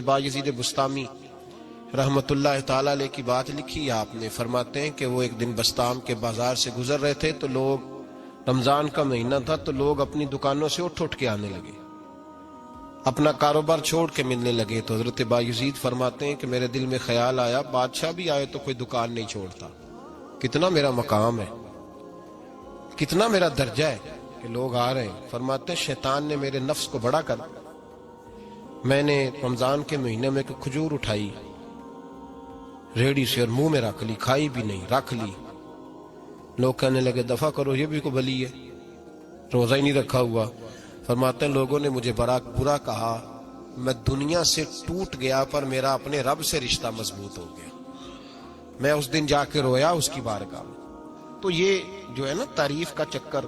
بایزید بستامی رحمت اللہ تعالی علیہ کی بات لکھی آپ نے. فرماتے ہیں کہ وہ ایک دن بستام کے بازار سے گزر رہے تھے تو لوگ، رمضان کا مہینہ تھا تو لوگ اپنی دکانوں سے اٹھ کے آنے لگے، اپنا کاروبار چھوڑ کے ملنے لگے. تو حضرت بایزید فرماتے ہیں کہ میرے دل میں خیال آیا بادشاہ بھی آئے تو کوئی دکان نہیں چھوڑتا، کتنا میرا مقام ہے، کتنا میرا درجہ ہے کہ لوگ آ رہے ہیں. فرماتے ہیں شیطان نے میرے نفس کو بڑا کر، میں نے رمضان کے مہینے میں ایک کھجور اٹھائی ریڑھی سے اور منہ میں رکھ لی، کھائی بھی نہیں، رکھ لی. لوگ کہنے لگے دفع کرو، یہ بھی کو بلی ہے، روزہ ہی نہیں رکھا ہوا. فرماتے ہیں لوگوں نے مجھے برا کہا، میں دنیا سے ٹوٹ گیا پر میرا اپنے رب سے رشتہ مضبوط ہو گیا. میں اس دن جا کے رویا اس کی بارگاہ میں. تو یہ جو ہے نا تعریف کا چکر،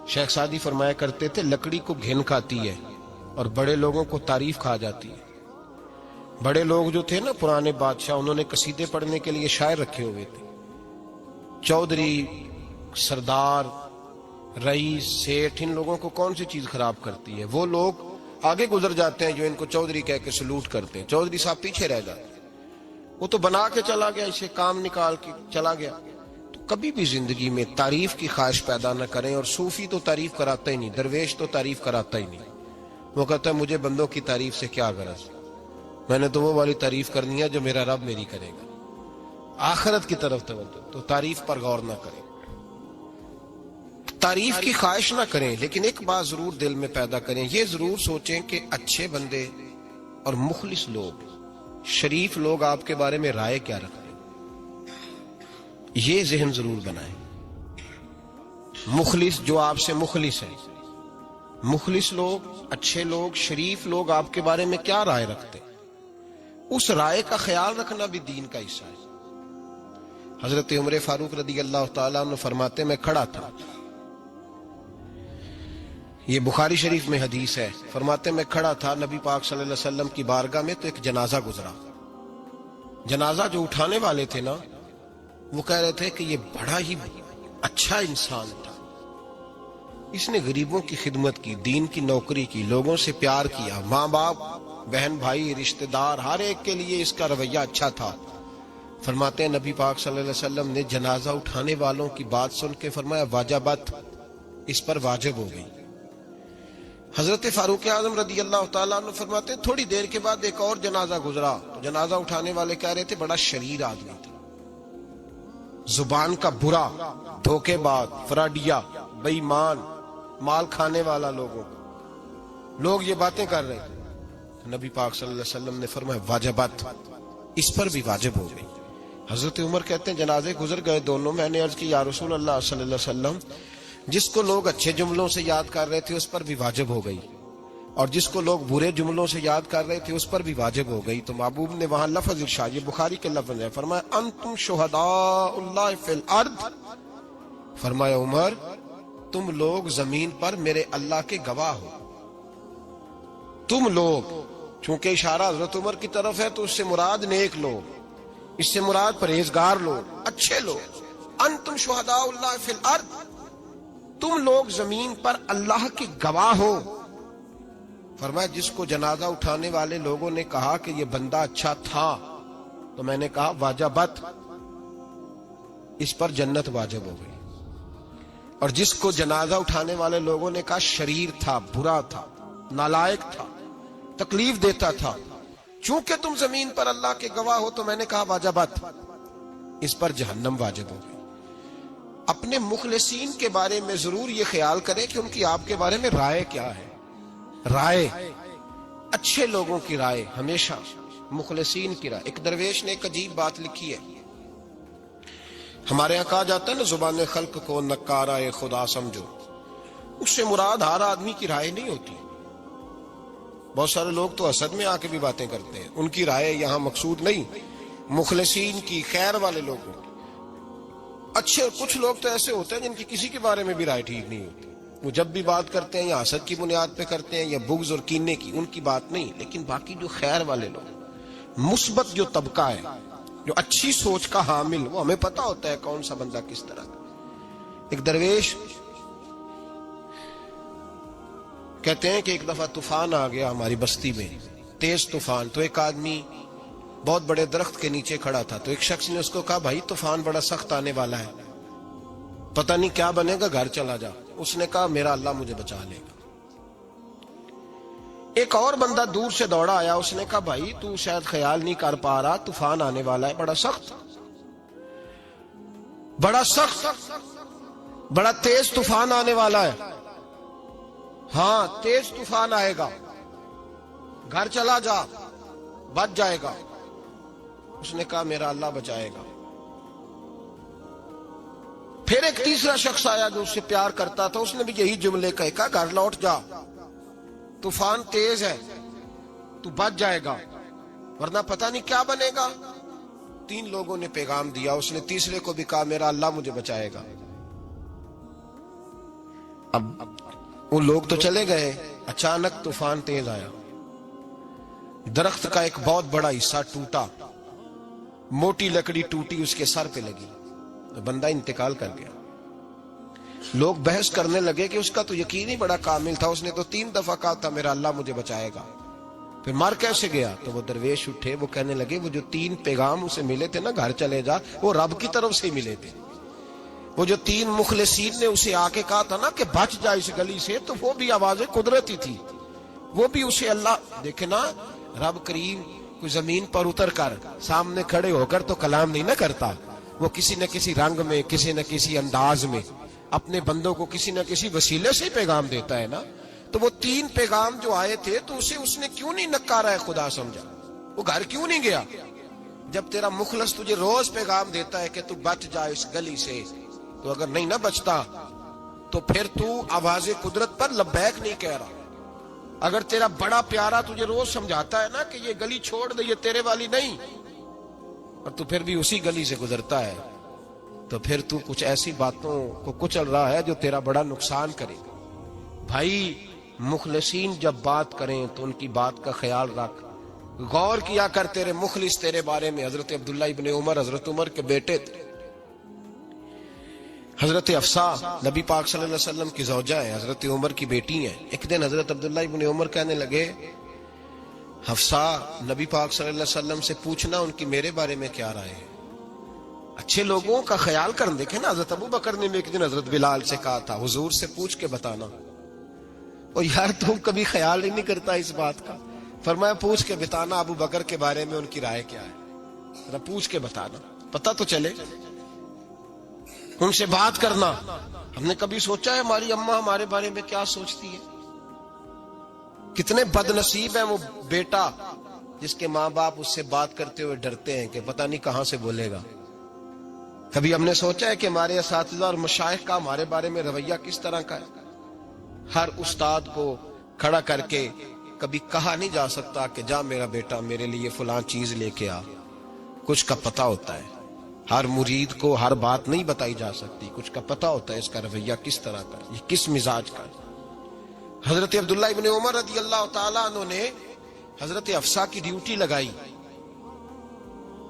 شیخ سعدی فرمایا کرتے تھے لکڑی کو گھن کھاتی ہے اور بڑے لوگوں کو تعریف کھا جاتی ہے. بڑے لوگ جو تھے نا پرانے بادشاہ، انہوں نے قصیدے پڑھنے کے لیے شاعر رکھے ہوئے تھے. چودھری، سردار، رئیس، سیٹھ، ان لوگوں کو کون سی چیز خراب کرتی ہے؟ وہ لوگ آگے گزر جاتے ہیں جو ان کو چودھری کہہ کے سلوٹ کرتے ہیں. چودھری صاحب پیچھے رہ جاتے ہیں، وہ تو بنا کے چلا گیا، اسے کام نکال کے چلا گیا. تو کبھی بھی زندگی میں تعریف کی خواہش پیدا نہ کریں. اور صوفی تو تعریف کراتا ہی نہیں، درویش تو تعریف کراتا ہی نہیں. وہ کہتا ہے مجھے بندوں کی تعریف سے کیا غرض، میں نے تو وہ والی تعریف کرنی ہے جو میرا رب میری کرے گا. آخرت کی طرف توجہ. تو تعریف پر غور نہ کریں، تعریف کی خواہش نہ کریں، لیکن ایک بات ضرور دل میں پیدا کریں، یہ ضرور سوچیں کہ اچھے بندے اور مخلص لوگ، شریف لوگ آپ کے بارے میں رائے کیا رکھتے ہیں. یہ ذہن ضرور بنائیں. مخلص جو آپ سے مخلص ہے، مخلص لوگ، اچھے لوگ، شریف لوگ آپ کے بارے میں کیا رائے رکھتے ہیں، اس رائے کا خیال رکھنا بھی دین کا حصہ ہے. حضرت عمر فاروق رضی اللہ تعالیٰ عنہ فرماتے میں کھڑا تھا، یہ بخاری شریف میں حدیث ہے. فرماتے میں کھڑا تھا نبی پاک صلی اللہ علیہ وسلم کی بارگاہ میں تو ایک جنازہ گزرا. جنازہ جو اٹھانے والے تھے نا، وہ کہہ رہے تھے کہ یہ بڑا ہی اچھا انسان تھا، اس نے غریبوں کی خدمت کی، دین کی نوکری کی، لوگوں سے پیار کیا، ماں باپ، بہن بھائی، رشتہ دار، ہر ایک کے لیے اس کا رویہ اچھا تھا. فرماتے ہیں نبی پاک صلی اللہ علیہ وسلم نے جنازہ اٹھانے والوں کی بات سن کے فرمایا واجبت، اس پر واجب ہو گئی. حضرت فاروق اعظم رضی اللہ تعالیٰ عنہ فرماتے ہیں تھوڑی دیر کے بعد ایک اور جنازہ گزرا. جنازہ اٹھانے والے کہہ رہے تھے بڑا شریر آدمی تھا، زبان کا برا، دھوکے باز، فراڈیا، بے ایمان، مال کھانے والا لوگوں کا. لوگ یہ باتیں کر رہے تھے. نبی پاک صلی اللہ علیہ وسلم نے فرمایا واجبت، اس پر بھی واجب ہو گئی. حضرت عمر کہتے ہیں جنازے گزر گئے دونوں. میں نے عرض کی یا رسول اللہ صلی اللہ علیہ وسلم، جس کو لوگ اچھے جملوں سے یاد کر رہے تھے اس پر بھی واجب ہو گئی، اور جس کو لوگ برے جملوں سے یاد کر رہے تھے اس پر بھی واجب ہو گئی. تو محبوب نے وہاں لفظ ارشاد، یہ بخاری کے لفظ ہے، فرمایا انتم شہداء اللہ فی الارض. فرمایا عمر تم لوگ زمین پر میرے اللہ کے گواہ ہو. تم لوگ، چونکہ اشارہ حضرت عمر کی طرف ہے تو اس سے مراد نیک لوگ، اس سے مراد پرہیزگار لوگ، اچھے لوگ. انتم شہداء اللہ فی الارض، تم لوگ زمین پر اللہ کی گواہ ہو. فرمایا جس کو جنازہ اٹھانے والے لوگوں نے کہا کہ یہ بندہ اچھا تھا تو میں نے کہا واجبت، اس پر جنت واجب ہو گئی. اور جس کو جنازہ اٹھانے والے لوگوں نے کہا شریر تھا، برا تھا، نالائق تھا، تکلیف دیتا تھا، چونکہ تم زمین پر اللہ کے گواہ ہو تو میں نے کہا واجبت، اس پر جہنم واجب ہو گئی. اپنے مخلصین کے بارے میں ضرور یہ خیال کریں کہ ان کی آپ کے بارے میں رائے کیا ہے. رائے، اچھے لوگوں کی رائے، ہمیشہ مخلصین کی رائے. ایک درویش نے ایک عجیب بات لکھی ہے، ہمارے یہاں کہا جاتا ہے نا زبان خلق کو نکارہ خدا سمجھو. اس سے مراد ہر آدمی کی رائے نہیں ہوتی. بہت سارے لوگ تو حسد میں آ کے بھی باتیں کرتے ہیں، ان کی رائے یہاں مقصود نہیں، مخلصین کی، خیر والے لوگوں کی. اچھے کچھ لوگ تو ایسے ہوتے ہیں جن کی کسی کے بارے میں بھی رائے ٹھیک نہیں ہوتی. وہ جب بھی بات کرتے ہیں یا حسد کی بنیاد پہ کرتے ہیں یا بغض اور کینے کی، ان کی بات نہیں. لیکن باقی جو خیر والے لوگ، مثبت جو طبقہ ہے، جو اچھی سوچ کا حامل، وہ ہمیں پتہ ہوتا ہے کون سا بندہ کس طرح. ایک درویش کہتے ہیں کہ ایک دفعہ طوفان آ گیا ہماری بستی میں، تیز طوفان. تو ایک آدمی بہت بڑے درخت کے نیچے کھڑا تھا, تو ایک شخص نے اس کو کہا بھائی طوفان بڑا سخت آنے والا ہے, پتہ نہیں کیا بنے گا, گھر چلا جا. اس نے کہا میرا اللہ مجھے بچا لے گا. ایک اور بندہ دور سے دوڑا آیا, اس نے کہا بھائی تو شاید خیال نہیں کر پا رہا, طوفان آنے والا ہے بڑا سخت, بڑا تیز طوفان آنے والا ہے. ہاں تیز طوفان آئے گا, گھر چلا جا, بچ جائے گا. اس نے کہا میرا اللہ بچائے گا. پھر ایک تیسرا شخص آیا جو اس سے پیار کرتا تھا, اس نے بھی یہی جملے کہے, کہا گھر لوٹ جا, طوفان تیز ہے, تو بچ جائے گا ورنہ پتہ نہیں کیا بنے گا. 3 لوگوں نے پیغام دیا, اس نے تیسرے کو بھی کہا میرا اللہ مجھے بچائے گا. اب وہ لوگ تو چلے گئے, اچانک طوفان تیز آیا, درخت کا ایک بہت بڑا حصہ ٹوٹا, موٹی لکڑی ٹوٹی اس کے سر پہ لگی, بندہ انتقال کر گیا. لوگ بحث کرنے لگے کہ اس کا تو یقین ہی بڑا کامل تھا, اس نے تو 3 دفعہ کہا تھا میرا اللہ مجھے بچائے گا, پھر مر کیسے گیا؟ تو وہ درویش اٹھے, وہ کہنے لگے وہ جو 3 پیغام اسے ملے تھے نا, گھر چلے جا, وہ رب کی طرف سے ملے تھے. وہ جو 3 مخلصین نے اسے آ کے کہا تھا نا کہ بچ جا اس گلی سے, تو وہ بھی آوازیں قدرتی تھی, وہ بھی اسے اللہ. دیکھے نا رب کریم کوئی زمین پر اتر کر سامنے کھڑے ہو کر تو کلام نہیں نہ کرتا, وہ کسی نہ کسی رنگ میں, کسی نہ کسی انداز میں اپنے بندوں کو کسی نہ کسی وسیلے سے پیغام دیتا ہے نا. تو وہ 3 پیغام جو آئے تھے تو اسے اس نے کیوں نہیں نکارا ہے خدا سمجھا, وہ گھر کیوں نہیں گیا؟ جب تیرا مخلص تجھے روز پیغام دیتا ہے کہ تو بچ جا اس گلی سے, تو اگر نہیں نہ بچتا تو پھر تو آواز قدرت پر لبیک نہیں کہہ رہا. اگر تیرا بڑا پیارا تجھے روز سمجھاتا ہے نا کہ یہ گلی چھوڑ دے, یہ تیرے والی نہیں, اور تو پھر بھی اسی گلی سے گزرتا ہے, تو پھر تو کچھ ایسی باتوں کو کچل رہا ہے جو تیرا بڑا نقصان کرے گا. بھائی مخلصین جب بات کریں تو ان کی بات کا خیال رکھ, غور کیا کر. تیرے مخلص تیرے بارے میں حضرت عبداللہ ابن عمر, حضرت عمر کے بیٹے تھے. حضرت حفصہ نبی پاک صلی اللہ علیہ وسلم کی زوجہ ہے, حضرت عمر کی بیٹی ہیں. ایک دن حضرت عبداللہ ابن عمر کہنے لگے حفصہ نبی پاک صلی اللہ علیہ وسلم سے پوچھنا ان کی میرے بارے میں کیا رائے ہے. اچھے لوگوں کا خیال کر. دیکھیں نا حضرت ابو بکر نے بھی ایک دن حضرت بلال سے کہا تھا حضور سے پوچھ کے بتانا, اور یار تم کبھی خیال ہی نہیں کرتا اس بات کا. فرمایا پوچھ کے بتانا ابو بکر کے بارے میں ان کی رائے کیا ہے, ذرا پوچھ کے بتانا, پتہ تو چلے. ان سے بات کرنا. ہم نے کبھی سوچا ہے ہماری اماں ہمارے بارے میں کیا سوچتی ہے؟ کتنے بد نصیب ہیں وہ بیٹا جس کے ماں باپ اس سے بات کرتے ہوئے ڈرتے ہیں کہ پتہ نہیں کہاں سے بولے گا. کبھی ہم نے سوچا ہے کہ ہمارے اساتذہ اور مشائخ کا ہمارے بارے میں رویہ کس طرح کا ہے؟ ہر استاد کو کھڑا کر کے کبھی کہا نہیں جا سکتا کہ جا میرا بیٹا میرے لیے فلاں چیز لے کے آ. کچھ کا پتہ ہوتا ہے. ہر مرید کو ہر بات نہیں بتائی جا سکتی, کچھ کا پتہ ہوتا ہے اس کا رویہ کس طرح کا, یہ کس مزاج کا. حضرت عبداللہ ابن عمر رضی اللہ تعالیٰ عنہ نے حضرت حفصہ کی ڈیوٹی لگائی.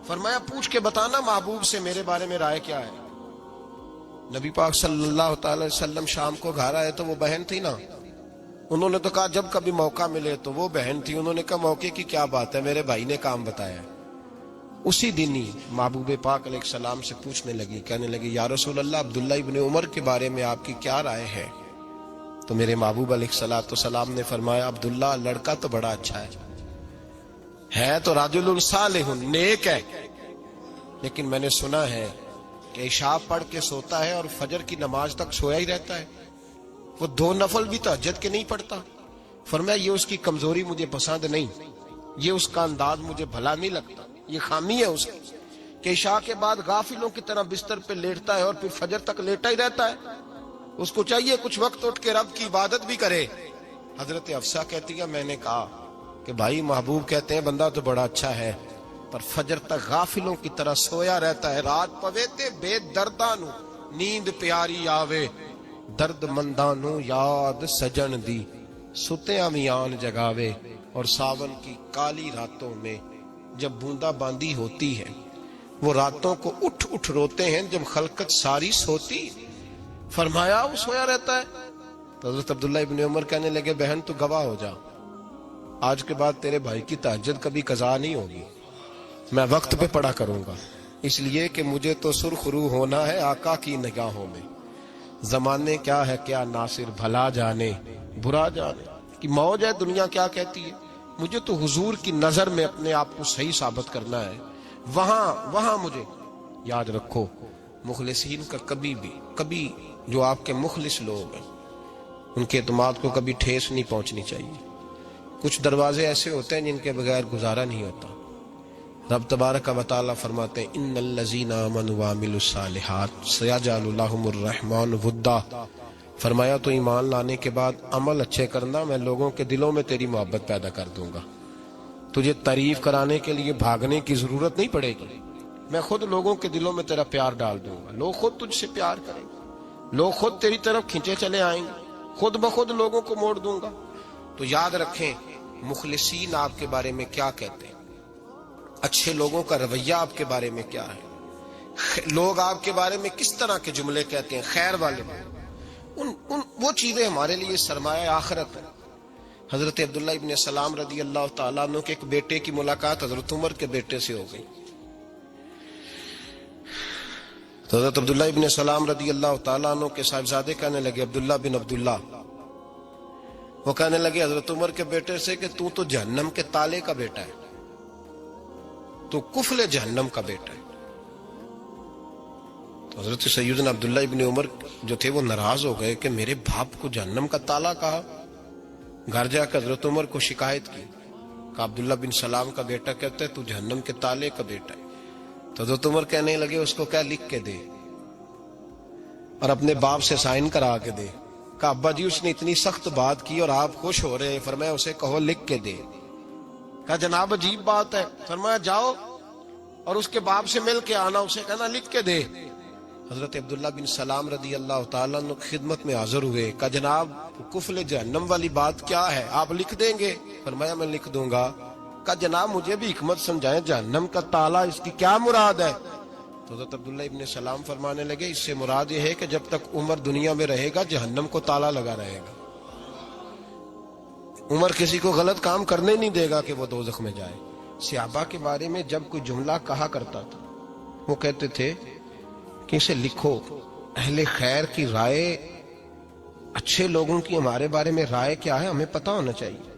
فرمایا پوچھ کے بتانا محبوب سے میرے بارے میں رائے کیا ہے. نبی پاک صلی اللہ تعالی وسلم شام کو گھر آئے تو وہ بہن تھی نا, انہوں نے تو کہا جب کبھی موقع ملے تو وہ بہن تھی. انہوں نے کہا موقع کی کیا بات ہے, میرے بھائی نے کام بتایا ہے. اسی دن ہی محبوب پاک علیہ السلام سے پوچھنے لگی, کہنے لگی یا رسول اللہ عبداللہ ابن عمر کے بارے میں آپ کی کیا رائے ہے؟ تو میرے محبوب علیہ السلام نے فرمایا عبداللہ لڑکا تو بڑا اچھا ہے تو رجل صالح, نیک ہے, لیکن میں نے سنا ہے کہ عشاء پڑھ کے سوتا ہے اور فجر کی نماز تک سویا ہی رہتا ہے, وہ 2 نفل بھی تہجد کے نہیں پڑھتا. فرمایا یہ اس کی کمزوری مجھے پسند نہیں, یہ اس کا انداز مجھے بھلا نہیں لگتا, یہ خامی ہے اس کی کہ عشاء کے بعد غافلوں کی طرح بستر پہ لیٹتا ہے اور پھر فجر تک لیٹا ہی رہتا ہے. اس کو چاہیے کچھ وقت اٹھ کے رب کی عبادت بھی کرے. حضرت حفصہ کہتی ہے میں نے کہا کہ بھائی محبوب کہتے ہیں بندہ تو بڑا اچھا ہے پر فجر تک غافلوں کی طرح سویا رہتا ہے. رات پوے تے بے دردانو نیند پیاری آوے, درد مندانو یاد سجن دی ستیاں میان جگاوے. اور ساون کی کالی راتوں میں جب بوندا باندی ہوتی ہے وہ راتوں کو اٹھ اٹھ روتے ہیں جب خلقت ساری سوتی. فرمایا وہ سویا رہتا ہے. تو حضرت عبداللہ ابن عمر کہنے لگے بہن تو گواہ ہو جا, آج کے بعد تیرے بھائی کی تہجد کبھی قضا نہیں ہوگی، میں وقت پہ پڑھا کروں گا، اس لیے کہ مجھے تو سرخ رو ہونا ہے آقا کی نگاہوں میں۔ زمانے کیا ہے کیا ناصر، بھلا جانے برا جانے کی موج ہے دنیا کیا کہتی ہے، مجھے تو حضور کی نظر میں اپنے آپ کو صحیح ثابت کرنا ہے، وہاں مجھے یاد رکھو مخلصین کا کبھی جو آپ کے مخلص لوگ ہیں ان کے اعتماد کو کبھی ٹھیس نہیں پہنچنی چاہیے۔ کچھ دروازے ایسے ہوتے ہیں جن کے بغیر گزارا نہیں ہوتا۔ رب تبارک و تعالیٰ فرماتے ہیں ان الذین آمنوا وعملوا الصالحات سیجعل لهم الرحمن ودا، فرمایا تو ایمان لانے کے بعد عمل اچھے کرنا، میں لوگوں کے دلوں میں تیری محبت پیدا کر دوں گا، تجھے تعریف کرانے کے لیے بھاگنے کی ضرورت نہیں پڑے گی، میں خود لوگوں کے دلوں میں تیرا پیار ڈال دوں گا، لوگ خود تجھ سے پیار کریں گے، لوگ خود تیری طرف کھینچے چلے آئیں گے، خود بخود لوگوں کو موڑ دوں گا۔ تو یاد رکھیں مخلصین آپ کے بارے میں کیا کہتے ہیں، اچھے لوگوں کا رویہ آپ کے بارے میں کیا ہے، لوگ آپ کے بارے میں کس طرح کے جملے کہتے ہیں، خیر والے وہ چیزیں ہمارے لیے سرمایہ آخرت ہے۔ حضرت عبداللہ ابن سلام رضی اللہ تعالیٰ عنہ کے ایک بیٹے کی ملاقات حضرت عمر کے بیٹے سے ہو گئی۔ تو حضرت عبداللہ ابن سلام رضی اللہ تعالیٰ عنہ کے صاحبزادے کہنے لگے عبداللہ بن عبداللہ، وہ کہنے لگے حضرت عمر کے بیٹے سے کہ تو جہنم کے تالے کا بیٹا ہے، تو کفل جہنم کا بیٹا ہے۔ تو حضرت سیدنا عبداللہ ابن عمر جو تھے وہ ناراض ہو گئے کہ میرے باپ کو جہنم کا تالا کہا۔ گھر جا کر حضرت عمر کو شکایت کی کہ عبداللہ بن سلام کا بیٹا کہتا ہے تو جہنم کے تالے کا بیٹا ہے۔ تو حضرت عمر کہنے لگے اس کو کیا لکھ کے دے اور اپنے باپ سے سائن کرا کے دے۔ کہ ابا جی اس نے اتنی سخت بات کی اور آپ خوش ہو رہے ہیں، فرمایا اسے کہو لکھ کے دے۔ کہا جناب عجیب بات ہے، فرمایا جاؤ اور اس کے باپ سے مل کے آنا، اسے کہنا لکھ کے دے۔ حضرت عبداللہ بن سلام رضی اللہ تعالیٰ عنہ خدمت میں حاضر ہوئے، کہا جناب کفل جہنم والی بات کیا ہے، آپ لکھ دیں گے؟ فرمایا میں لکھ دوں گا۔ کہا جناب مجھے بھی حکمت سمجھائیں، جہنم کا تالا اس کی کیا مراد ہے؟ تو حضرت عبداللہ ابن سلام فرمانے لگے اس سے مراد یہ ہے کہ جب تک عمر دنیا میں رہے گا جہنم کو تالا لگا رہے گا، عمر کسی کو غلط کام کرنے نہیں دے گا کہ وہ دوزخ میں جائے۔ صحابہ کے بارے میں جب کوئی جملہ کہا کرتا تھا وہ کہتے تھے کہ اسے لکھو، اہل خیر کی رائے، اچھے لوگوں کی ہمارے بارے میں رائے کیا ہے ہمیں پتہ ہونا چاہیے۔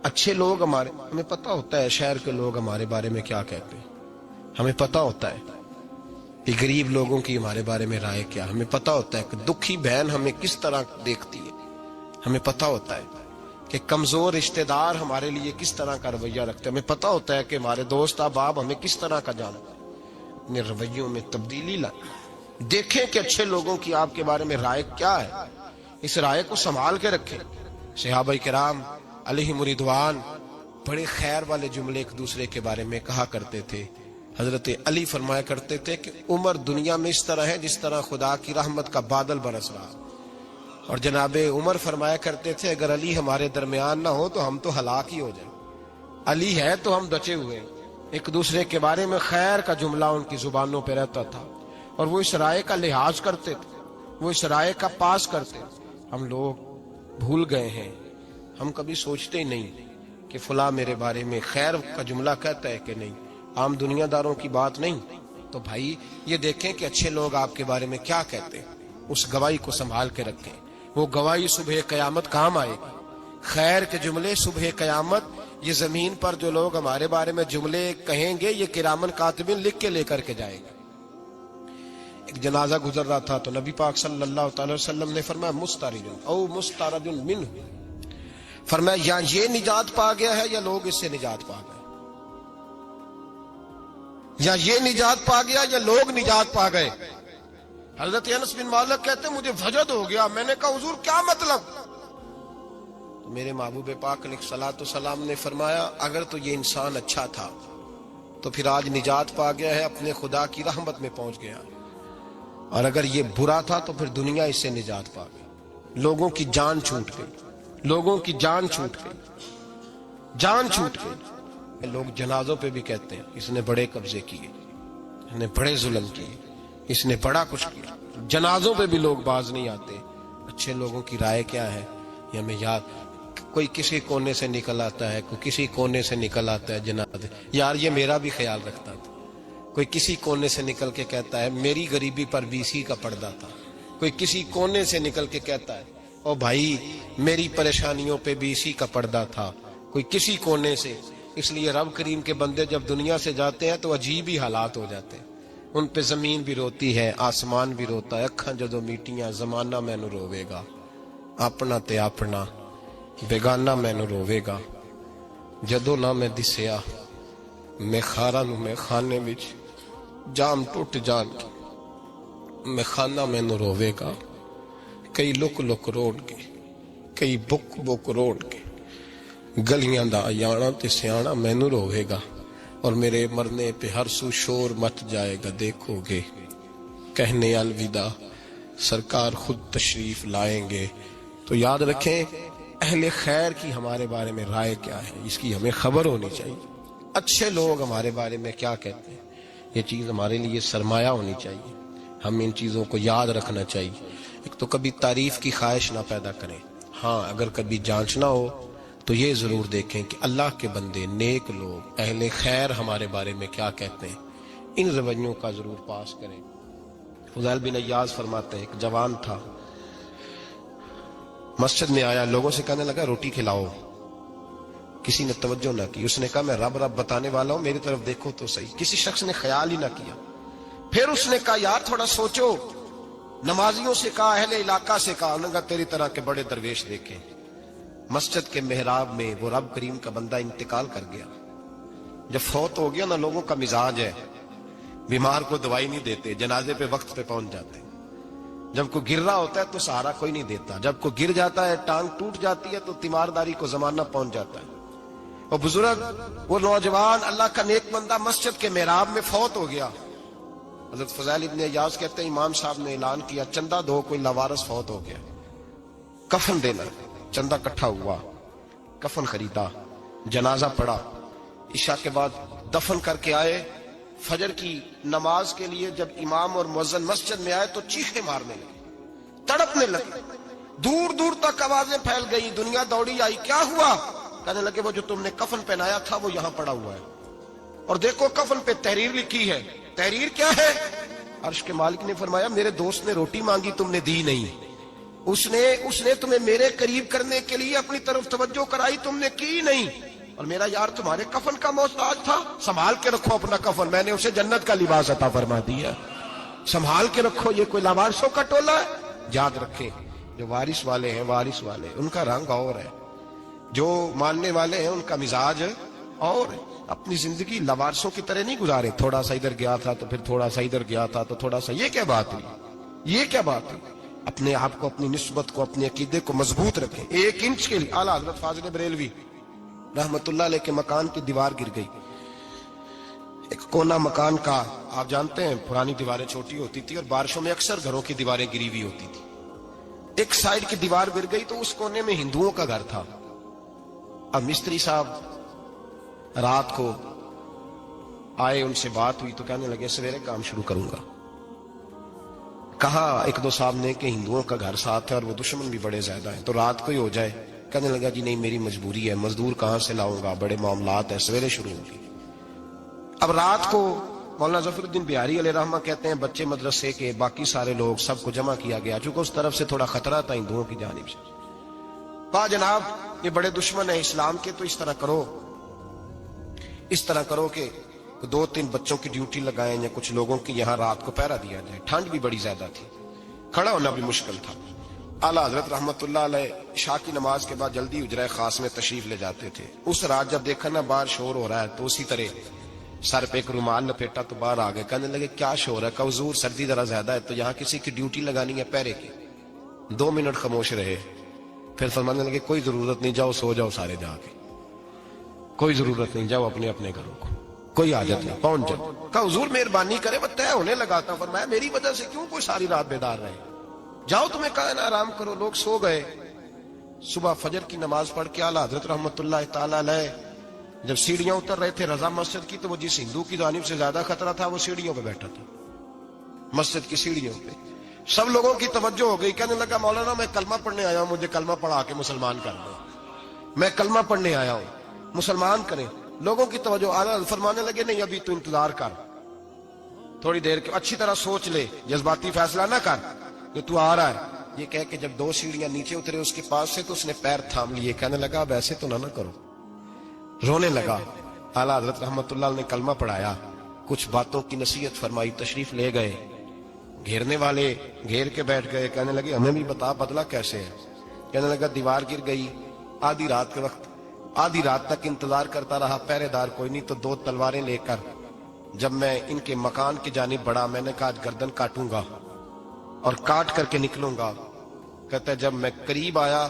اچھے لوگ ہمیں پتہ ہوتا ہے شہر کے لوگ ہمارے بارے میں کیا کہتے ہیں، ہمیں پتہ ہوتا ہے کہ غریب لوگوں کی ہمارے بارے میں رائے کیا، ہمیں پتہ ہوتا ہے کہ دکھی بہن ہمیں کس طرح دیکھتی ہے، ہمیں پتہ ہوتا ہے کہ کمزور رشتہ دار ہمارے لیے کس طرح کا رویہ رکھتے ہیں، ہمیں پتہ ہوتا ہے کہ ہمارے دوست احباب ہمیں کس طرح کا جانتے ہیں۔ اپنے رویوں میں تبدیلی لائیں، دیکھیں کہ اچھے لوگوں کی آپ کے بارے میں رائے کیا ہے، اس رائے کو سنبھال کے رکھیں۔ صحابہ کرام علیہم رضوان بڑے خیر والے جملے ایک دوسرے کے بارے میں کہا کرتے تھے۔ حضرت علی فرمایا کرتے تھے کہ عمر دنیا میں اس طرح ہے جس طرح خدا کی رحمت کا بادل برس رہا، اور جناب عمر فرمایا کرتے تھے اگر علی ہمارے درمیان نہ ہو تو ہم تو ہلاک ہی ہو جائیں، علی ہے تو ہم بچے ہوئے۔ ایک دوسرے کے بارے میں خیر کا جملہ ان کی زبانوں پہ رہتا تھا اور وہ اس رائے کا لحاظ کرتے تھے، وہ اس رائے کا پاس کرتے تھے۔ ہم لوگ بھول گئے ہیں، ہم کبھی سوچتے ہی نہیں کہ فلاں میرے بارے میں خیر کا جملہ کہتا ہے کہ نہیں، عام دنیا داروں کی بات نہیں۔ تو بھائی یہ دیکھیں کہ اچھے لوگ آپ کے بارے میں کیا کہتے ہیں، اس گواہی کو سنبھال کے رکھیں، وہ گواہی صبح قیامت کام آئے گی۔ خیر کے جملے صبح قیامت، یہ زمین پر جو لوگ ہمارے بارے میں جملے کہیں گے یہ کرامن کاتبین لکھ کے لے کر کے جائیں گے۔ ایک جنازہ گزر رہا تھا تو نبی پاک صلی اللہ تعالی وسلم نے فرمایا مسترج او مسترج منہ، فرمایا یا یہ نجات پا گیا ہے یا لوگ اس سے نجات پا گئے، یا یہ نجات پا گیا یا لوگ نجات پا گئے۔ حضرت انس بن مالک کہتے مجھے وجد ہو گیا، میں نے کہا حضور کیا مطلب؟ تو میرے محبوب پاک علیہ الصلوۃ والسلام نے فرمایا اگر تو یہ انسان اچھا تھا تو پھر آج نجات پا گیا ہے، اپنے خدا کی رحمت میں پہنچ گیا، اور اگر یہ برا تھا تو پھر دنیا اس سے نجات پا گئی۔ لوگوں کی جان چھوٹ گئی، لوگوں کی جان چھوٹ گئی، جان چھوٹ گئی۔ لوگ جنازوں پہ بھی کہتے ہیں اس نے بڑے قبضے کیے، اس نے بڑے ظلم کیے، اس نے بڑا کچھ کیا۔ جنازوں پہ بھی لوگ باز نہیں آتے۔ اچھے لوگوں کی رائے کیا ہے یہ ہمیں یاد کوئی کسی کونے سے نکل آتا ہے، کوئی کسی کونے سے نکل آتا ہے جنازے. یار یہ میرا بھی خیال رکھتا تھا. کوئی کسی کونے سے نکل کے کہتا ہے میری غریبی پر BC کا پردہ تھا. کوئی کسی کونے سے نکل کے کہتا ہے او بھائی میری پریشانیوں پہ BC کا پردہ تھا. کوئی کسی کونے سے. اس لیے رب کریم کے بندے جب دنیا سے جاتے ہیں تو عجیب ہی حالات ہو جاتے ہیں. ان پہ زمین بھی روتی ہے، آسمان بھی روتا ہے. اکھاں جدو میٹیاں زمانہ مینوں روے گا، اپنا تے اپنا بیگانہ مینوں روے گا. جدو نہ میں دسیا میں خارا نو میں خانے وچ جام ٹوٹ جان میں خانہ مینوں روے گا. کئی لک لک روڑ کے، کئی بک بک روڑ کے گلیاں دا یانا تے سیانا مینوں روے گا. اور میرے مرنے پہ ہر سو شور مچ جائے گا، دیکھو گے کہنے الوداع سرکار خود تشریف لائیں گے. تو یاد رکھیں اہل خیر کی ہمارے بارے میں رائے کیا ہے، اس کی ہمیں خبر ہونی چاہیے. اچھے لوگ ہمارے بارے میں کیا کہتے ہیں، یہ چیز ہمارے لیے سرمایہ ہونی چاہیے. ہم ان چیزوں کو یاد رکھنا چاہیے. ایک تو کبھی تعریف کی خواہش نہ پیدا کریں. ہاں اگر کبھی جانچنا ہو تو یہ ضرور دیکھیں کہ اللہ کے بندے، نیک لوگ، اہل خیر ہمارے بارے میں کیا کہتے ہیں. ان رویوں کا ضرور پاس کریں. فضیل بن ایاز فرماتے ہیں ایک جوان تھا، مسجد میں آیا، لوگوں سے کہنے لگا روٹی کھلاؤ. کسی نے توجہ نہ کی. اس نے کہا میں رب رب بتانے والا ہوں، میری طرف دیکھو تو صحیح. کسی شخص نے خیال ہی نہ کیا. پھر اس نے کہا یار تھوڑا سوچو. نمازیوں سے کہا، اہل علاقہ سے کہا. انہوں نے کہا تیری طرح کے بڑے درویش دیکھے. مسجد کے محراب میں وہ رب کریم کا بندہ انتقال کر گیا. جب فوت ہو گیا نا، لوگوں کا مزاج ہے بیمار کو دوائی نہیں دیتے، جنازے پہ وقت پہ پہنچ جاتے. جب کوئی گر رہا ہوتا ہے تو سہارا کوئی نہیں دیتا. جب کوئی گر جاتا ہے، ٹانگ ٹوٹ جاتی ہے، تو تیمارداری کو زمانہ پہنچ جاتا ہے. وہ بزرگ، وہ نوجوان اللہ کا نیک بندہ مسجد کے محراب میں فوت ہو گیا. حضرت فضیل ابن ایاز کہتے ہیں امام صاحب نے اعلان کیا چندہ دو، کوئی لاوارث فوت ہو گیا، کفن دینا. چندہ کٹھا ہوا، کفن خریدا، جنازہ پڑا. عشاء کے بعد دفن کر کے آئے. فجر کی نماز کے لیے جب امام اور مؤذن مسجد میں آئے تو چیخیں مارنے لگے، تڑپنے لگے. دور دور تک آوازیں پھیل گئی. دنیا دوڑی آئی. کیا ہوا؟ کہنے لگے وہ جو تم نے کفن پہنایا تھا وہ یہاں پڑا ہوا ہے، اور دیکھو کفن پہ تحریر لکھی ہے. تحریر کیا ہے؟ عرش کے مالک نے فرمایا میرے دوست نے روٹی مانگی، تم نے دی نہیں. اس نے تمہیں میرے قریب کرنے کے لیے اپنی طرف توجہ کرائی، تم نے کی نہیں. اور میرا یار تمہارے کفن کا محتاج تھا. سنبھال کے رکھو اپنا کفن، میں نے اسے جنت کا لباس عطا فرما دیا. سنبھال کے رکھو، یہ کوئی لاوارثوں کا ٹولہ ہے. یاد رکھیں جو وارث والے ہیں، وارث والے ان کا رنگ اور ہے، جو ماننے والے ہیں ان کا مزاج اور ہے. اپنی زندگی لاوارثوں کی طرح نہیں گزارے. تھوڑا سا ادھر گیا تھا تو پھر تھوڑا سا ادھر گیا تھا تو تھوڑا سا. یہ کیا بات ہوئی؟ یہ کیا بات ہوئی؟ اپنے آپ کو، اپنی نسبت کو، اپنے عقیدے کو مضبوط رکھیں. 1 انچ کے لیے اعلیٰ حضرت فاضل بریلوی رحمت اللہ علیہ کے مکان کی دیوار گر گئی. ایک کونا مکان کا، آپ جانتے ہیں پرانی دیواریں چھوٹی ہوتی تھی اور بارشوں میں اکثر گھروں کی دیواریں گری ہوئی ہوتی تھی. ایک سائیڈ کی دیوار گر گئی تو اس کونے میں ہندوؤں کا گھر تھا. اب مستری صاحب رات کو آئے، ان سے بات ہوئی تو کہنے لگے سویرے کام شروع کروں گا. کہا ایک دو صاحب نے کہ ہندوؤں کا گھر ساتھ ہے اور وہ دشمن بھی بڑے زیادہ ہیں، تو رات کو ہی ہو جائے. کہنے لگا جی نہیں میری مجبوری ہے، مزدور کہاں سے لاؤں گا، بڑے معاملات ہیں، سویرے شروع ہوگی. اب رات کو مولانا ظفر الدین بہاری علیہ رحمہ کہتے ہیں بچے مدرسے کے، باقی سارے لوگ، سب کو جمع کیا گیا. چونکہ اس طرف سے تھوڑا خطرہ تھا ہندوؤں کی جانب سے. کہا جناب یہ بڑے دشمن ہیں اسلام کے، تو اس طرح کرو کہ 2-3 بچوں کی ڈیوٹی لگائیں یا کچھ لوگوں کی یہاں رات کو پہرا دیا جائے. ٹھنڈ بھی بڑی زیادہ تھی، کھڑا ہونا بھی مشکل تھا. اعلیٰ حضرت رحمت اللہ علیہ عشاء کی نماز کے بعد جلدی حجرہ خاص میں تشریف لے جاتے تھے. اس رات جب دیکھا نا باہر شور ہو رہا ہے تو اسی طرح سر پہ ایک رومال لپیٹا تو باہر آ گئے. کہنے لگے کیا شور ہے؟ کہ حضور سردی ذرا زیادہ ہے تو یہاں کسی کی ڈیوٹی لگانی ہے پہرے کی. 2 منٹ خاموش رہے، پھر فرمانے لگے کوئی ضرورت نہیں، جاؤ سو جاؤ سارے جا کے، کوئی ضرورت نہیں، جاؤ اپنے اپنے گھروں کو، کوئی حاجت نہیں، پہنچ جاؤ. کہا حضور مہربانی کرے، وہ طے ہونے لگا تھا. فرمایا میری وجہ سے کیوں کوئی ساری رات بیدار رہے، جاؤ تمہیں کہا نا آرام کرو. لوگ سو گئے. صبح فجر کی نماز پڑھ کے اعلیٰ حضرت رحمت اللہ تعالی علیہ جب سیڑھیاں اتر رہے تھے رضا مسجد کی، تو وہ جس ہندو کی جانب سے زیادہ خطرہ تھا وہ سیڑھیوں پہ بیٹھا تھا، مسجد کی سیڑھیوں پہ. سب لوگوں کی توجہ ہو گئی. کہنے لگا مولانا میں کلمہ پڑھنے آیا ہوں، مجھے کلمہ پڑھا کے مسلمان کر دو. میں کلمہ پڑھنے آیا ہوں, مسلمان کریں. لوگوں کی توجہ, آنا فرمانے لگے نہیں ابھی تو انتظار کر, تھوڑی دیر کے اچھی طرح سوچ لے, جذباتی فیصلہ نہ کر کہ تو آ رہا ہے. یہ کہہ کے جب 2 سیڑھیاں نیچے اترے اس کے پاس سے تو اس نے پیر تھام لیے, کہنے لگا اب ایسے تو نہ کرو, رونے لگا. اعلیٰ حضرت رحمت اللہ نے کلمہ پڑھایا, کچھ باتوں کی نصیحت فرمائی, تشریف لے گئے. گھیرنے والے گھیر کے بیٹھ گئے, کہنے لگے ہمیں بھی بتا بدلا کیسے ہے. کہنے لگا دیوار گر گئی آدھی رات کے وقت, آدھی رات تک انتظار کرتا رہا, پہرے دار کوئی نہیں, تو 2 تلواریں لے کر جب میں ان کے مکان کی جانب بڑھا, میں نے کہا آج گردن کاٹوں گا اور کاٹ کر کے نکلوں گا. کہتا ہے جب میں قریب آیا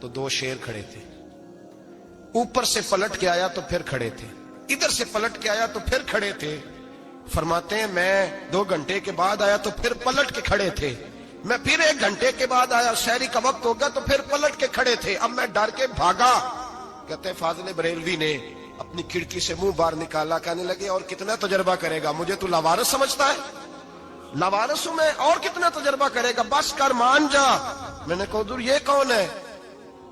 تو 2 شیر کھڑے تھے, اوپر سے پلٹ کے آیا تو پھر کھڑے تھے, ادھر سے پلٹ کے آیا تو پھر کھڑے تھے. فرماتے ہیں میں 2 گھنٹے کے بعد آیا تو پھر پلٹ کے کھڑے تھے, میں پھر 1 گھنٹے کے بعد آیا, سحری کا وقت ہو گیا تو پھر پلٹ کے کھڑے تھے. اب میں ڈر کے بھاگا. کہتے ہیں فاضل بریلوی نے اپنی کھڑکی سے منہ باہر نکالا, کہنے لگے اور کتنا تجربہ کرے گا, مجھے تو لاوارث سمجھتا ہے, لاوارث ہوں میں, اور کتنا تجربہ کرے گا, بس کر مان جا. میں نے کہا حضور یہ کون ہے,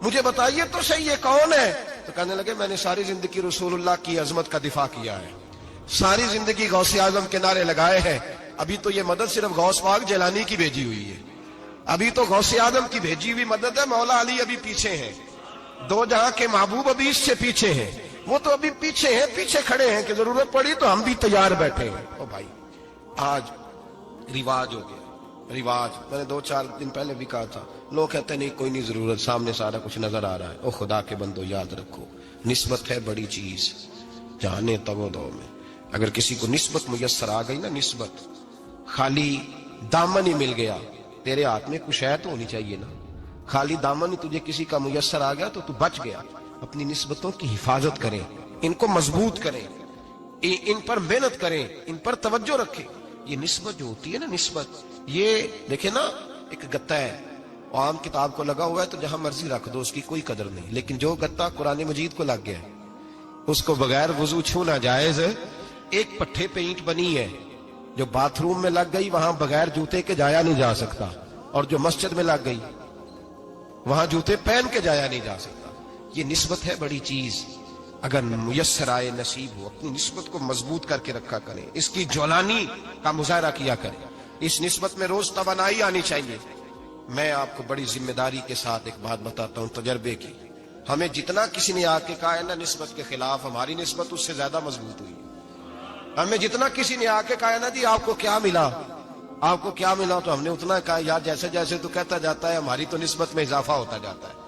مجھے بتائیے تو صحیح یہ کون ہے. تو کہنے لگے میں نے ساری زندگی رسول اللہ کی عظمت کا دفاع کیا ہے, ساری زندگی غوث اعظم کے نعرے لگائے ہیں. ابھی تو یہ مدد صرف غوث پاک جیلانی کی بھیجی ہوئی ہے, ابھی تو غوث اعظم کی بھیجی ہوئی مدد ہے. مولا علی ابھی پیچھے ہیں, 2 جہاں کے محبوب ابھی اس سے پیچھے ہیں, وہ تو ابھی پیچھے ہیں, پیچھے کھڑے ہیں کہ ضرورت پڑی تو ہم بھی تیار بیٹھے ہیں. او بھائی آج رواج ہو گیا, رواج. میں نے 2-4 دن پہلے بھی کہا تھا, لوگ کہتے ہیں نہیں کوئی نہیں ضرورت, سامنے سارا کچھ نظر آ رہا ہے. او خدا کے بندو یاد رکھو, نسبت ہے بڑی چیز, جانے تگو دو میں. اگر کسی کو نسبت میسر آ گئی نا, نسبت, خالی دامن ہی مل گیا, تیرے ہاتھ میں کچھ ہے تو ہونی چاہیے نا, خالی دامن ہی تجھے کسی کا میسر آ گیا تو تو بچ گیا. اپنی نسبتوں کی حفاظت کریں, ان کو مضبوط کریں, ان پر محنت کریں, ان پر توجہ رکھیں. یہ نسبت جو ہوتی ہے نا, نسبت, یہ دیکھیں نا ایک گتا ہے, عام کتاب کو لگا ہوا ہے تو جہاں مرضی رکھ دو, اس کی کوئی قدر نہیں. لیکن جو گتا قرآن مجید کو لگ گیا ہے اس کو بغیر وضو چھونا جائز ہے. ایک پٹھے پہ اینٹ بنی ہے, جو باتھ روم میں لگ گئی وہاں بغیر جوتے کے جایا نہیں جا سکتا, اور جو مسجد میں لگ گئی وہاں جوتے پہن کے جایا نہیں جا سکتا. یہ نسبت ہے بڑی چیز, اگر میسر آئے نصیب ہو اپنی نسبت کو مضبوط کر کے رکھا کریں, اس کی جولانی کا مظاہرہ کیا کریں. اس نسبت میں روز توانائی آنی چاہیے. میں آپ کو بڑی ذمہ داری کے ساتھ ایک بات بتاتا ہوں تجربے کی. ہمیں جتنا کسی نے آ کے کہا ہے نا نسبت کے خلاف, ہماری نسبت اس سے زیادہ مضبوط ہوئی. ہمیں جتنا کسی نے آ کے کہا ہے نا جی آپ کو کیا ملا, آپ کو کیا ملا, تو ہم نے اتنا کہا یار جیسے جیسے تو کہتا جاتا ہے ہماری تو نسبت میں اضافہ ہوتا جاتا ہے,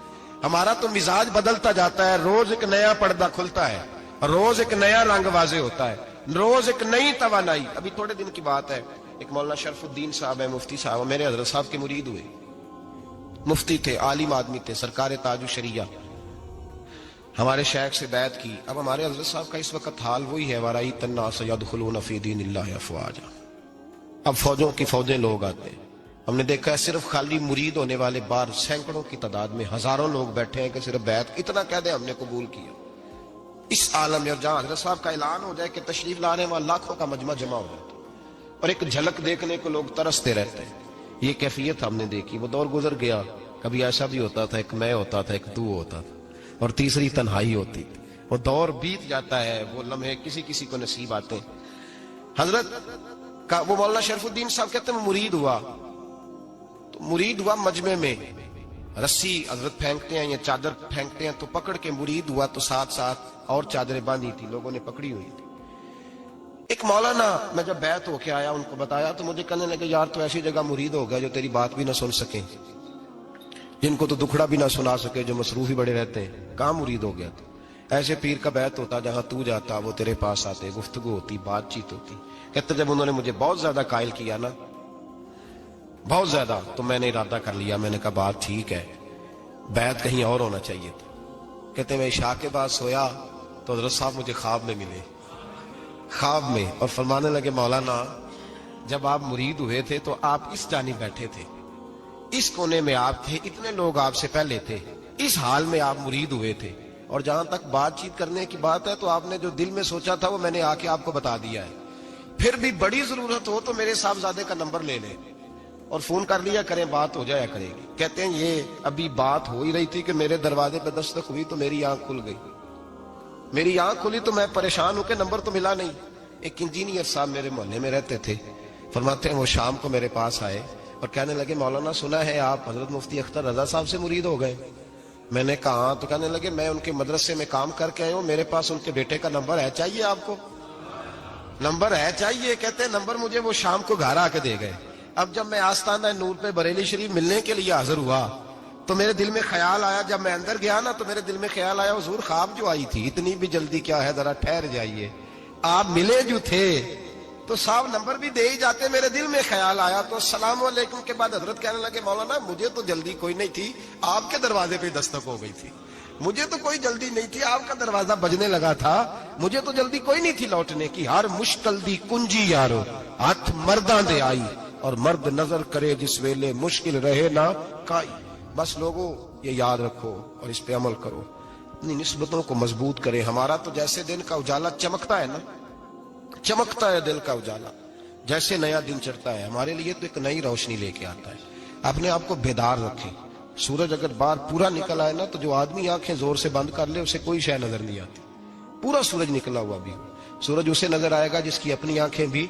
ہمارا تو مزاج بدلتا جاتا ہے, روز ایک نیا پردہ کھلتا ہے, روز ایک نیا رنگ واضح ہوتا ہے, روز ایک نئی توانائی. ابھی تھوڑے دن کی بات ہے, ایک مولانا شرف الدین صاحب ہے, مفتی صاحب, میرے حضرت صاحب کے مرید ہوئے, مفتی تھے, عالم آدمی تھے, سرکار تاج الشریعہ, ہمارے شیخ سے بیعت کی. اب ہمارے حضرت صاحب کا اس وقت حال وہی ہے, وَرَأَيْتَ النَّاسَ يَدْخُلُونَ فِي دِينِ اللَّهِ أَفْوَاجًا. اب فوجوں کی فوجیں لوگ آتے ہیں. ہم نے دیکھا ہے صرف خالی مرید ہونے والے بار سینکڑوں کی تعداد میں ہزاروں لوگ بیٹھے ہیں کہ صرف بیعت اتنا کہہ دیں ہم نے قبول کیا. اس عالم میں, اور جہاں حضرت صاحب کا اعلان ہو جائے کہ تشریف لانے والا لاکھوں کا مجمع جمع ہو جاتا ہے, اور ایک جھلک دیکھنے کو لوگ ترستے رہتے ہیں. یہ کیفیت ہم نے دیکھی. وہ دور گزر گیا, کبھی ایسا بھی ہوتا تھا ایک میں ہوتا تھا, ایک تو ہوتا تھا, اور تیسری تنہائی ہوتی تھی. وہ دور بیت جاتا ہے, وہ لمحے کسی کسی کو نصیب آتے ہیں. حضرت کا وہ مولانا شرف الدین صاحب کہتے ہیں مرید ہوا, تو مرید ہوا مجمع میں, رسی حضرت پھینکتے ہیں یا چادر پھینکتے ہیں تو پکڑ کے مرید ہوا, تو ساتھ ساتھ اور چادریں باندھی تھی, لوگوں نے پکڑی ہوئی تھی. ایک مولانا, میں جب بیعت ہو کے آیا ان کو بتایا تو مجھے کہنے لگے یار تو ایسی جگہ مرید ہو گیا جو تیری بات بھی نہ سن سکیں, جن کو تو دکھڑا بھی نہ سنا سکے, جو مصروف ہی بڑے رہتے ہیں, کہاں مرید ہو گیا تو. ایسے پیر کا بیعت ہوتا جہاں تو جاتا وہ تیرے پاس آتے, گفتگو ہوتی, بات چیت ہوتی. کہتے جب انہوں نے مجھے بہت زیادہ قائل کیا نا, بہت زیادہ, تو میں نے ارادہ کر لیا, میں نے کہا بات ٹھیک ہے, بیعت کہیں اور ہونا چاہیے تھا. کہتے میں عشاء کے بعد سویا تو حضرت صاحب مجھے خواب میں ملے, خواب میں, اور فرمانے لگے مولانا جب آپ مرید ہوئے تھے تو آپ اس جانب بیٹھے تھے, اس کونے میں آپ تھے, اتنے لوگ آپ سے پہلے تھے, اس حال میں آپ مرید ہوئے تھے, اور جہاں تک بات چیت کرنے کی بات ہے تو آپ نے جو دل میں سوچا تھا وہ میں نے آ کے آپ کو بتا دیا ہے. پھر بھی بڑی ضرورت ہو تو میرے صاحبزادے کا نمبر لے لیں, اور فون کر لیا کریں، بات ہو جایا کرے گی. کہتے ہیں یہ ابھی بات ہو ہی رہی تھی کہ میرے دروازے پہ دستک ہوئی تو میری آنکھ کھل گئی. میری آنکھ کھلی تو میں پریشان ہوں کہ نمبر تو ملا نہیں. ایک انجینئر صاحب میرے محلے میں رہتے تھے، فرماتے ہیں وہ شام کو میرے پاس آئے اور کہنے لگے مولانا سنا ہے آپ حضرت مفتی اختر رضا صاحب سے مرید ہو گئے. میں نے کہا ہاں. تو کہنے لگے میں ان کے مدرسے میں کام کر کے آئے ہوں، میرے پاس ان کے بیٹے کا نمبر ہے، چاہیے آپ کو؟ نمبر ہے چاہیے؟ کہتے ہیں نمبر مجھے وہ شام کو گھر آ کے دے گئے. اب جب میں آستانہ نور پہ بریلی شریف ملنے کے لیے حاضر ہوا تو میرے دل میں خیال آیا، جب میں اندر گیا نا تو میرے دل میں خیال آیا حضور خواب جو آئی تھی اتنی بھی جلدی کیا ہے، ذرا ٹھہر جائیے. آپ ملے جو تھے تو صاحب نمبر بھی دے ہی جاتے. میرے دل میں خیال آیا تو السلام علیکم کے بعد حضرت کہنے لگے مولانا مجھے تو جلدی کوئی نہیں تھی، آپ کے دروازے پہ دستک ہو گئی تھی. مجھے تو کوئی جلدی نہیں تھی، آپ کا دروازہ بجنے لگا تھا، مجھے تو جلدی کوئی نہیں تھی لوٹنے کی. ہر مشکل دی کنجی یارو ہاتھ مرداں دے آئی، اور مرد نظر کرے جس ویلے مشکل رہے نہ کائی. بس لوگوں یہ یاد رکھو اور اس پہ عمل کرو، اپنی نسبتوں کو مضبوط کرے. ہمارا تو جیسے دن کا اجالا چمکتا ہے نا، چمکتا ہے دل کا اجالا، جیسے نیا دن چڑھتا ہے ہمارے لیے تو ایک نئی روشنی لے کے آتا ہے. اپنے آپ کو بیدار رکھیں. سورج اگر باہر پورا نکل آئے نا تو جو آدمی آنکھیں زور سے بند کر لے اسے کوئی شے نظر نہیں آتی. پورا سورج نکلا ہوا بھی سورج اسے نظر آئے گا جس کی اپنی آنکھیں بھی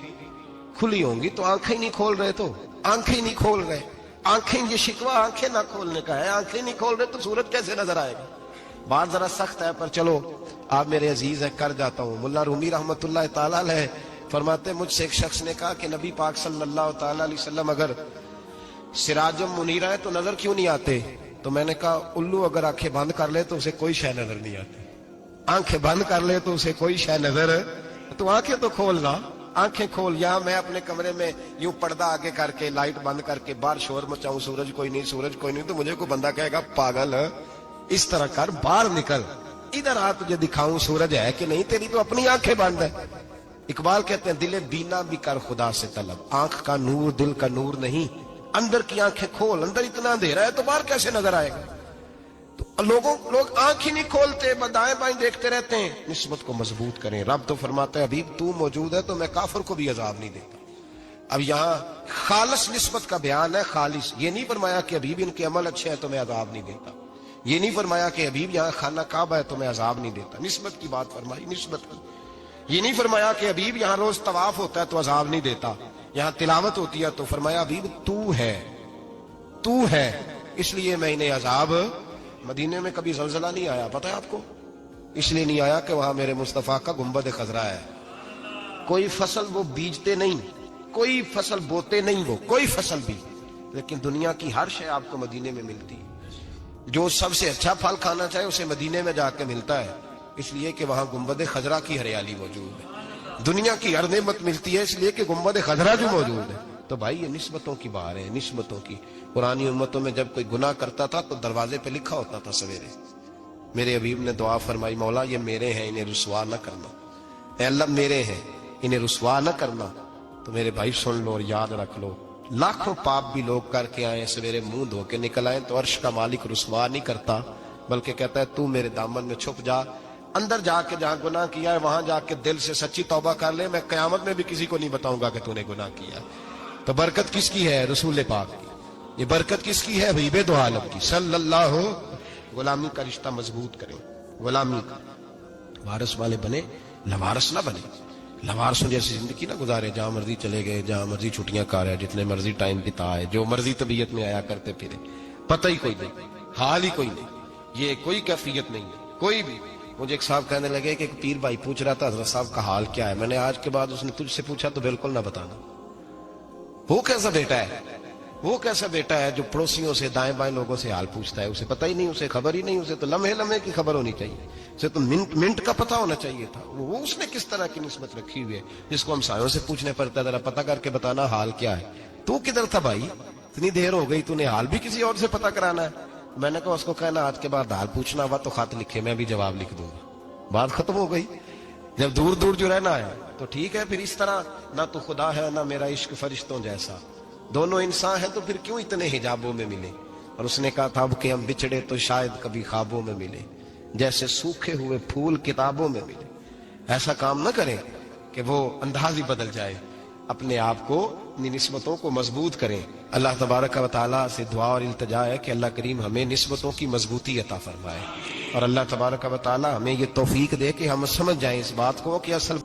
کھلی ہوں گی. تو آنکھیں نہیں کھول رہے، تو آنکھیں نہیں کھول رہے. آنکھیں یہ شکوہ آنکھیں نہ کھولنے کا ہے، آنکھیں نہیں کھول رہے تو سورج کیسے نظر آئے گا؟ بات ذرا سخت ہے پر چلو آپ میرے عزیز ہیں کر جاتا ہوں. ملا رومی رحمت اللہ تعالی علیہ فرماتے مجھ سے ایک شخص نے کہا کہ نبی پاک صلی اللہ تعالی علیہ وسلم اگر سراجم منیرہ ہے تو نظر کیوں نہیں آتے؟ تو میں نے کہا الو اگر آنکھیں بند کر لے تو اسے کوئی شے نظر نہیں آتی. آنکھیں بند کر لے تو اسے کوئی شے نظر، تو آنکھیں تو کھولنا، آنکھیں کھول. یہاں میں اپنے کمرے میں یوں پردہ آگے کر کے لائٹ بند کر کے باہر شور مچاؤں، سورج کوئی نہیں سورج کوئی نہیں، تو مجھے کوئی بندہ کہے گا پاگل اس طرح کر، باہر نکل، ادھر آ تجھے دکھاؤں سورج ہے کہ نہیں، تیری تو اپنی آنکھیں بند ہے. اقبال کہتے ہیں دل بینا بھی کر خدا سے طلب، آنکھ کا نور دل کا نور نہیں، اندر کی آنکھیں کھول. اندر اتنا اندھیرا ہے تو باہر کیسے نظر آئے گا؟ تو لوگ آنکھ ہی نہیں کھولتے، دائیں بائیں دیکھتے رہتے ہیں. نسبت کو مضبوط کریں. رب تو فرماتا ہے حبیب تو موجود ہے تو میں کافر کو بھی عذاب نہیں دیتا. اب یہاں خالص نسبت کا بیان ہے، خالص. یہ نہیں فرمایا کہ حبیب ان کے عمل اچھے ہیں تو میں عذاب نہیں دیتا. یہ نہیں فرمایا کہ حبیب یہاں خانہ کعبہ ہے تو میں عذاب نہیں دیتا. نسبت کی بات فرمائی، نسبت کی. یہ نہیں فرمایا کہ حبیب یہاں روز طواف ہوتا ہے تو عذاب نہیں دیتا. یہاں تلاوت ہوتی ہے تو فرمایا حبیب تو ہے اس لیے میں انہیں عذاب. مدینے میں کبھی زلزلہ نہیں آیا، پتہ ہے آپ کو؟ اس لیے نہیں آیا کہ وہاں میرے مصطفیٰ کا گنبد خضرا ہے. کوئی فصل وہ بیجتے نہیں، کوئی فصل بوتے نہیں، وہ کوئی فصل بھی، لیکن دنیا کی ہر شے آپ کو مدینے میں ملتی ہے. جو سب سے اچھا پھل کھانا چاہے اسے مدینے میں جا کے ملتا ہے، اس لیے کہ وہاں گنبد خضرا کی ہریالی موجود ہے. دنیا کی ہر نعمت ملتی ہے اس لیے کہ گنبد خضرا جو موجود ہے. تو بھائی یہ نسبتوں کی بات ہے، نسبتوں کی. پرانی امتوں میں جب کوئی گناہ کرتا تھا تو دروازے پہ لکھا ہوتا تھا سویرے. میرے حبیب نے دعا فرمائی مولا یہ میرے ہیں انہیں رسوا نہ کرنا. اے اللہ میرے ہیں انہیں رسوا نہ کرنا. تو میرے بھائی سن لو اور یاد رکھ لو، لاکھوں پاپ بھی لوگ کر کے آئیں سویرے منہ دھو کے نکل آئیں تو عرش کا مالک رسوا نہیں کرتا، بلکہ کہتا ہے تو میرے دامن میں چھپ جا. اندر جا کے جہاں گناہ کیا ہے وہاں جا کے دل سے سچی توبہ کر لے، میں قیامت میں بھی کسی کو نہیں بتاؤں گا کہ تو نے گناہ کیا. تو برکت کس کی ہے؟ رسول پاک کی. یہ برکت کس کی ہے؟ حبیب دو عالم کی صلی اللہ. غلامی کا رشتہ مضبوط کریں، غلامی کا وارث والے بنے، لوارث نہ بنے. لوارثوں جیسی زندگی نہ گزارے، جہاں مرضی چلے گئے، جہاں مرضی چھٹیاں کارے، جتنے مرضی ٹائم بتائے، جو مرضی طبیعت میں آیا کرتے پھرے، پتہ ہی کوئی نہیں، حال ہی کوئی نہیں. یہ کوئی کیفیت نہیں ہے کوئی بھی. مجھے ایک صاحب کہنے لگے کہ ایک پیر بھائی پوچھ رہا تھا حضرت صاحب کا حال کیا ہے. میں نے آج کے بعد اس نے تجھ سے پوچھا تو بالکل نہ بتانا. وہ کیسا بیٹا ہے، وہ کیسا بیٹا ہے جو پڑوسیوں سے دائیں بائیں لوگوں سے حال پوچھتا ہے؟ اسے پتہ ہی نہیں، اسے خبر ہی نہیں. اسے تو لمحے لمحے کی خبر ہونی چاہیے، اسے تو منٹ منٹ کا پتہ ہونا چاہیے تھا. وہ اس نے کس طرح کی نسبت رکھی ہوئی ہے جس کو ہم سایوں سے پوچھنے پڑتا ہے ذرا پتہ کر کے بتانا حال کیا ہے. تو کدھر تھا بھائی؟ اتنی دیر ہو گئی، تو نے حال بھی کسی اور سے پتہ کرانا ہے. میں نے کہا اس کو کہنا آج کے بعد حال پوچھنا ہوا تو خط لکھے، میں بھی جواب لکھ دوں گا. بات ختم ہو گئی. جب دور دور جو رہنا ہے تو ٹھیک ہے. پھر اس طرح نہ تو خدا ہے نہ میرا عشق فرشتوں جیسا، دونوں انسان ہیں تو پھر کیوں اتنے حجابوں میں ملے. اور اس نے کہا تھا اب کہ ہم بچھڑے تو شاید کبھی خوابوں میں ملے، جیسے سوکھے ہوئے پھول کتابوں میں ملے. ایسا کام نہ کریں کہ وہ انداز ہی بدل جائے. اپنے آپ کو اپنی نسبتوں کو مضبوط کریں. اللہ تبارک و تعالیٰ سے دعا اور التجا ہے کہ اللہ کریم ہمیں نسبتوں کی مضبوطی عطا فرمائے، اور اللہ تبارک و تعالیٰ ہمیں یہ توفیق دے کہ ہم سمجھ جائیں اس بات کو کہ اصل